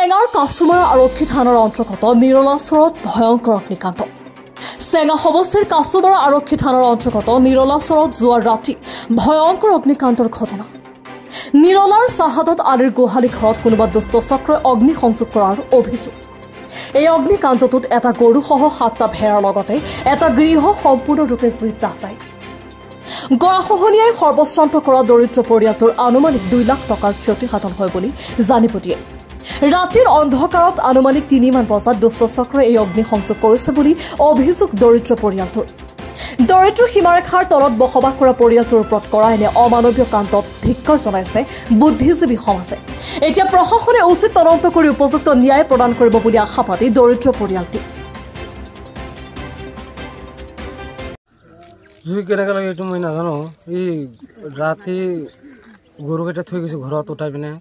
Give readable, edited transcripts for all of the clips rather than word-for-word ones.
চেঙাৰ কাছুমাৰা আৰক্ষী থানাৰ অন্তৰ্গত নিৰলাচৰত ভয়ংকৰ অগ্নিকাণ্ড। চেঙা সমষ্টিৰ কাছুমাৰা আৰক্ষী থানাৰ অন্তৰ্গত নিৰলাচৰত যোৱা ৰাতি ভয়ংকৰ অগ্নিকাণ্ডৰ ঘটনা। নিৰলাৰ চাহাদত আলিৰ গোহালি ঘৰত কোনোবা দুষ্ট চক্ৰই অগ্নি সংযোগ কৰাৰ অভিযোগ। এই অগ্নিকাণ্ডটোত এটা গৰুসহ 7টা ভেড়াৰ লগতে এটা গৃহ সম্পূৰ্ণৰূপে জুইত যায়। গৰাখহনীয়াই সৰ্বশ্ৰান্ত কৰা দৰিদ্ৰ পৰিয়ালটোৰ আনুমানিক 2 লাখ টকাৰ ক্ষতিসাধন হয় বুলি জানিব দিয়ে। ৰাতিৰ অন্ধকাৰত আনুমানিক 3 মান বজাত দুষ্ট চক্ৰই এই অগ্নি সংযোগ কৰিছে বুলি অভিযোগ দৰিদ্ৰ পৰিয়ালটোৰ। দৰিদ্ৰ সীমাৰেখাৰ তলত বসবাস কৰা পৰিয়ালটোৰ ওপৰত কৰা এনে অমানৱীয় কাণ্ডত ধিক্কাৰ জনাইছে বুদ্ধিজীৱী সমাজে। এতিয়া প্ৰশাসনে উচিত তদন্ত কৰি উপযুক্ত ন্যায় প্ৰদান কৰিব বুলি আশাবাদী দৰিদ্ৰ পৰিয়ালটি। জুই কেনেকৈ লাগে এইটো মই নাজানো। এই ৰাতি গৰুকেইটা থৈ গৈছোঁ ঘৰত উঠাই পিনে।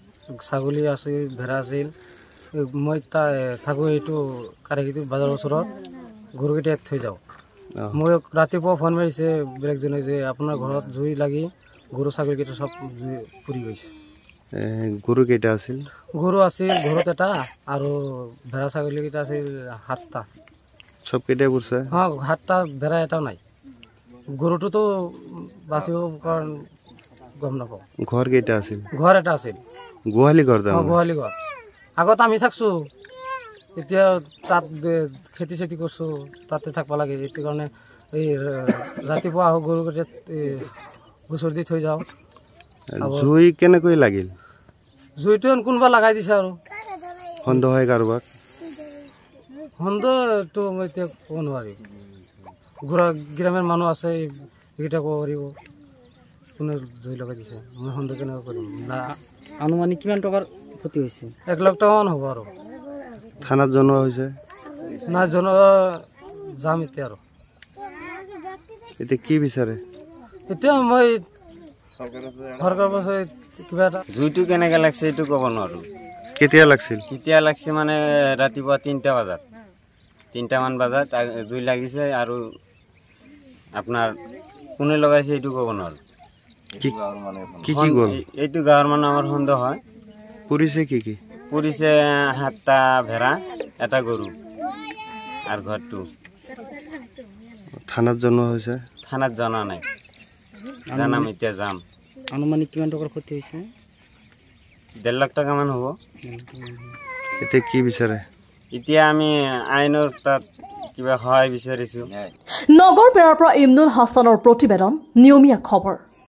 ছাগলী আছিল, ভেড়া আছিল। মই থাকোঁ এইটো কাৰিকীটো বাজাৰৰ ওচৰত। গৰুকেইটা ইয়াত থৈ যাওঁ। মই ৰাতিপুৱা ফোন মাৰিছে বেলেগজনে যে আপোনাৰ ঘৰত জুই লাগি গৰু ছাগলীকেইটা চব জুই পুৰি গৈছে। গৰু কেইটা আছিল? গৰু আছিল ঘৰত এটা আৰু ভেড়া ছাগলীকেইটা আছিল 7টা। চব কেইটাই পুৰিছে? 7টা, ভেড়া এটাও নাই। গৰুটোতো বাচিব কাৰণ গম নাপাওঁ। ঘৰ কেইটা আছিল? ঘৰ এটা আছিল। গোহালি ঘৰ? গোহালি ঘৰ। আগত আমি থাকছো, এতিয়া তাত খেতি চেতি কৰছো, তাতে থাকবা লাগে। এইটো কাৰণে এই ৰাতিপুৱা আহোঁ গৰুকেইটা গোচৰ দি থৈ যাওঁ। জুই কেনেকৈ লাগিল? জুইটো কোনোবা লগাই দিছে আৰু। সন্দেহ হয় কাৰোবাক? সন্দেহটো মই এতিয়া ক'ব নোৱাৰিম। গ্ৰামেৰ মানুষ আছে, এইটা ক'ব পাৰিব কোনে জুই লগাই দিছে। মই সন্দেহ কেনেকৈ কৰিম না। আনুমানিক কিমান টকাৰ ক্ষতি হৈছে? 1 লাখ টকামান হ'ব আৰু। থানাত জনোৱা হৈছে? না যাম এতিয়া আৰু। এতিয়া কি বিচাৰে? এতিয়া মই চৰকাৰৰ পৰা কিবা এটা। জুইটো কেনেকৈ লাগছে এইটো ক'ব নোৱাৰোঁ। কেতিয়া লাগছিল? কেতিয়া লাগছে মানে ৰাতিপুৱা 3টা বজাত, 3টামান বজাত জুই লাগিছে। আৰু আপোনাৰ কোনে লগাইছে এইটো ক'ব নোৱাৰোঁ। কি কি গ'ল? এইটো গাঁৱৰ মানুহ আমাৰ সন্দেহ হয়। পুৰিছে কি কি? পুৰিছে 7টা ভেড়া, এটা গৰু আৰু ঘৰটো। থানাত জনোৱা হৈছে? থানাত জনা নাই, জানাম এতিয়া যাম। আনুমানিক কিমান টকাৰ ক্ষতি হৈছে? 1.5 লাখ টকামান হ'ব। এতিয়া কি বিচাৰে? এতিয়া আমি আইনৰ তাত কিবা সহায় বিচাৰিছোঁ। নগৰ পেৰাৰ পৰা ইমনুল হাছানৰ প্ৰতিবেদন, নিয়মীয়া খবৰ।